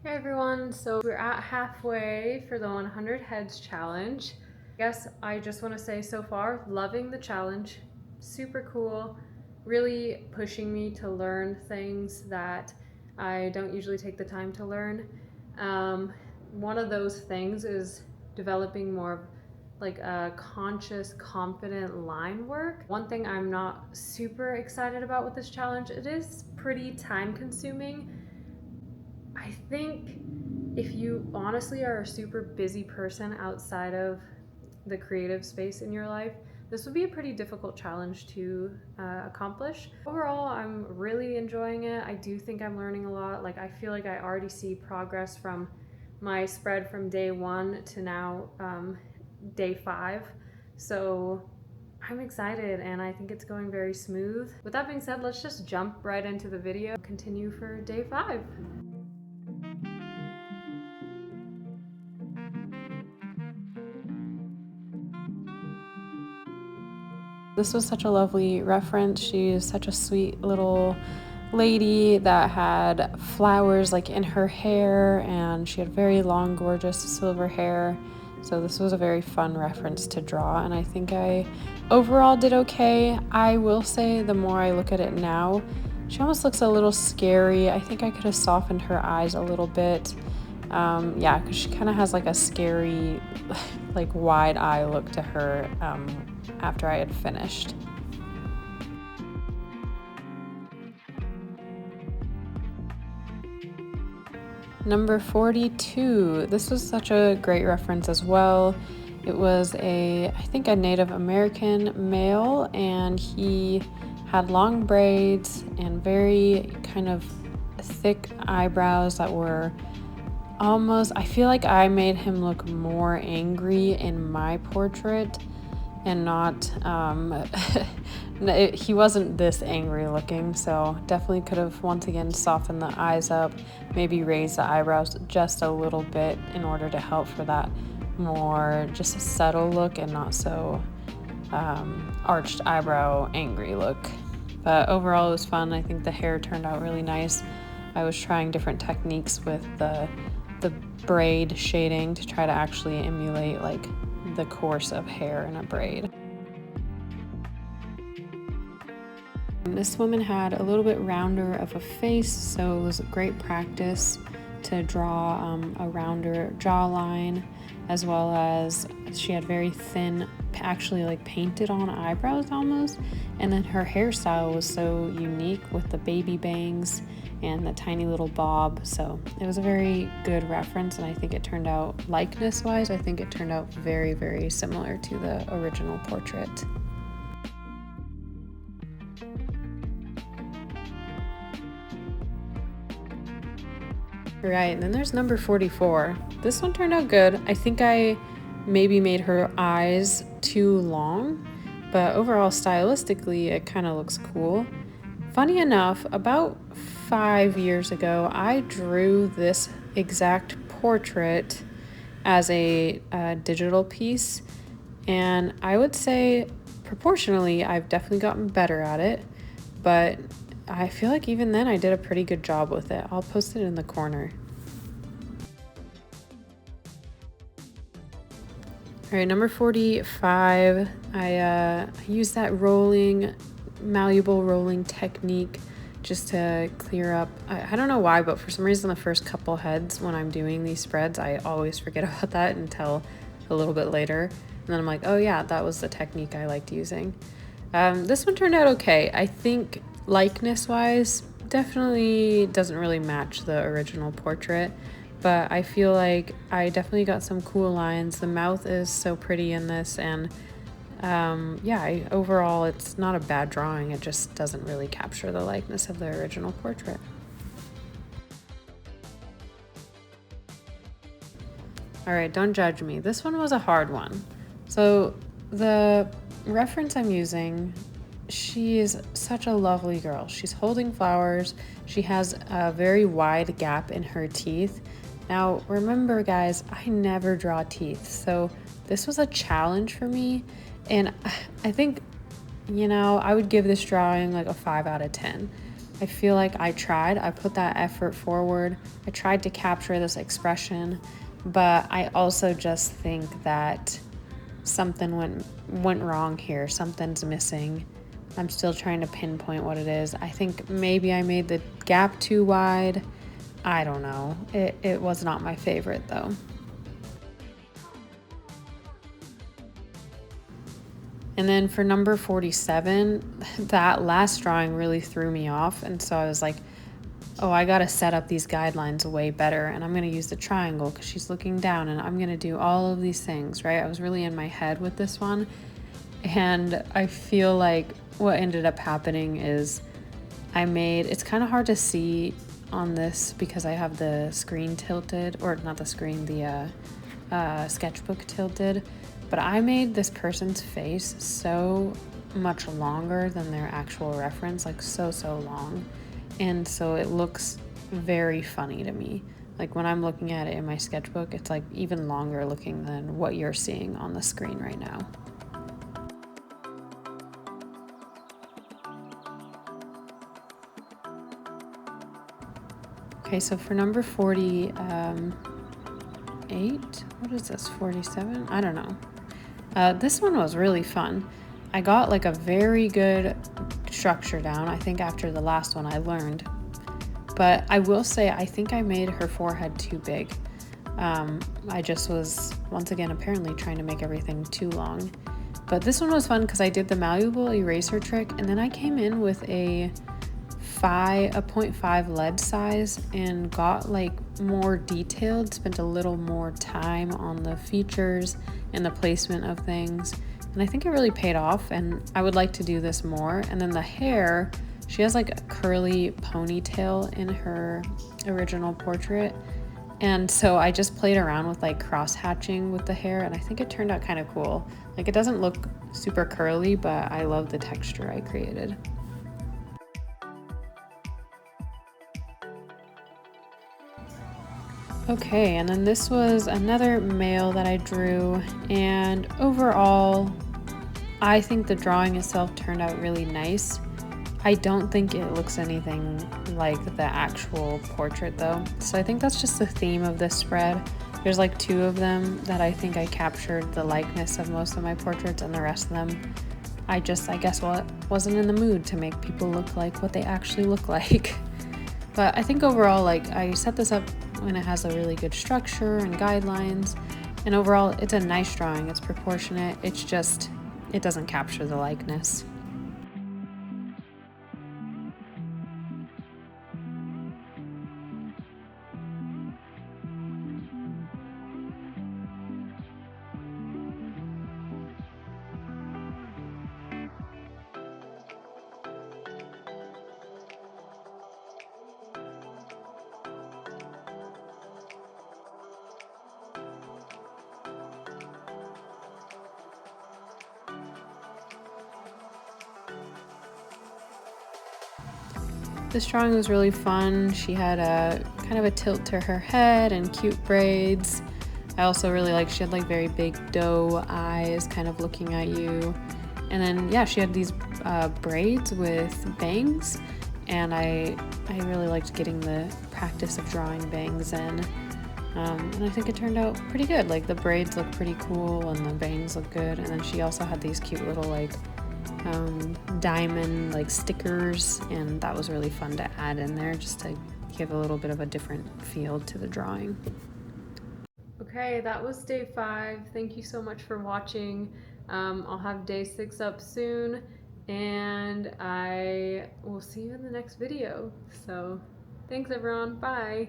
Hey everyone, so we're at halfway for the 100 heads challenge. I guess I just want to say so far, loving the challenge, super cool, really pushing me to learn things that I don't usually take the time to learn. One of those things is developing more of like a conscious, confident line work. One thing I'm not super excited about with this challenge, it is pretty time consuming. I think if you honestly are a super busy person outside of the creative space in your life, this would be a pretty difficult challenge to accomplish. Overall, I'm really enjoying it. I do think I'm learning a lot. Like, I feel like I already see progress from my spread from day one to now day 5. So I'm excited and I think it's going very smooth. With that being said, let's just jump right into the video. Continue for day 5. This was such a lovely reference. She's such a sweet little lady that had flowers like in her hair, and she had very long, gorgeous silver hair. So this was a very fun reference to draw, and I think I overall did okay. I will say the more I look at it now, she almost looks a little scary. I think I could have softened her eyes a little bit. Yeah, because she kind of has like a scary, like wide eye look to her after I had finished. Number 42. This was such a great reference as well. It was I think a Native American male, and he had long braids and very kind of thick eyebrows that were almost, I feel like I made him look more angry in my portrait and not, he wasn't this angry looking, so definitely could have once again softened the eyes up, maybe raised the eyebrows just a little bit in order to help for that more just a subtle look and not so arched eyebrow angry look. But overall it was fun. I think the hair turned out really nice. I was trying different techniques with the braid shading to try to actually emulate like the course of hair in a braid. This woman had a little bit rounder of a face, so it was a great practice to draw a rounder jawline, as well as she had very thin, actually like painted on eyebrows almost, and then her hairstyle was so unique with the baby bangs and the tiny little bob. So it was a very good reference, and I think it turned out, likeness wise, I think it turned out very, very similar to the original portrait. Right, and then there's number 44. This one turned out good. I think I maybe made her eyes too long, but overall stylistically it kind of looks cool. Funny enough, about 5 years ago, I drew this exact portrait as a digital piece, and I would say proportionally I've definitely gotten better at it, but I feel like even then I did a pretty good job with it. I'll post it in the corner. All right, number 45, I use that malleable rolling technique just to clear up. I don't know why, but for some reason the first couple heads when I'm doing these spreads, I always forget about that until a little bit later. And then I'm like, oh yeah, that was the technique I liked using. This one turned out okay. I think likeness-wise, definitely doesn't really match the original portrait, but I feel like I definitely got some cool lines. The mouth is so pretty in this, and yeah, overall it's not a bad drawing. It just doesn't really capture the likeness of the original portrait. All right, don't judge me. This one was a hard one. So the reference I'm using, she is such a lovely girl. She's holding flowers. She has a very wide gap in her teeth. Now, remember guys, I never draw teeth, so this was a challenge for me, and I think, I would give this drawing like a 5 out of 10. I feel like I tried. I put that effort forward. I tried to capture this expression, but I also just think that something went wrong here. Something's missing. I'm still trying to pinpoint what it is. I think maybe I made the gap too wide. I don't know. It was not my favorite though. And then for number 47, that last drawing really threw me off. And so I was like, oh, I gotta set up these guidelines way better. And I'm gonna use the triangle because she's looking down and I'm gonna do all of these things, right? I was really in my head with this one. And I feel like what ended up happening is it's kind of hard to see on this because I have the screen tilted, or not the screen, the sketchbook tilted. But I made this person's face so much longer than their actual reference, like so long. And so it looks very funny to me. Like when I'm looking at it in my sketchbook, it's like even longer looking than what you're seeing on the screen right now. Okay, so for number 48, what is this, 47? I don't know. This one was really fun. I got like a very good structure down. I think after the last one I learned. But I will say I think I made her forehead too big. I just was, once again, apparently trying to make everything too long. But this one was fun because I did the malleable eraser trick, and then I came in with a 0.5 lead size and got like more detailed, spent a little more time on the features and the placement of things, and I think it really paid off, and I would like to do this more. And then the hair, she has like a curly ponytail in her original portrait, and so I just played around with like cross hatching with the hair, and I think it turned out kind of cool. Like it doesn't look super curly, but I love the texture I created. Okay, and then this was another male that I drew, and overall, I think the drawing itself turned out really nice. I don't think it looks anything like the actual portrait though, so I think that's just the theme of this spread. There's like 2 of them that I think I captured the likeness of most of my portraits, and the rest of them, I guess, wasn't in the mood to make people look like what they actually look like. But I think overall, like, I set this up when it has a really good structure and guidelines, and overall it's a nice drawing. It's proportionate. It's just, it doesn't capture the likeness. This drawing was really fun. She had a kind of a tilt to her head and cute braids. I also really liked she had like very big doe eyes kind of looking at you. And then yeah, she had these braids with bangs, and I really liked getting the practice of drawing bangs in. And I think it turned out pretty good. Like the braids look pretty cool and the bangs look good. And then she also had these cute little like diamond like stickers, and that was really fun to add in there just to give a little bit of a different feel to the drawing. Okay, that was day 5. Thank you so much for watching. I'll have day 6 up soon, and I will see you in the next video. So thanks everyone, bye.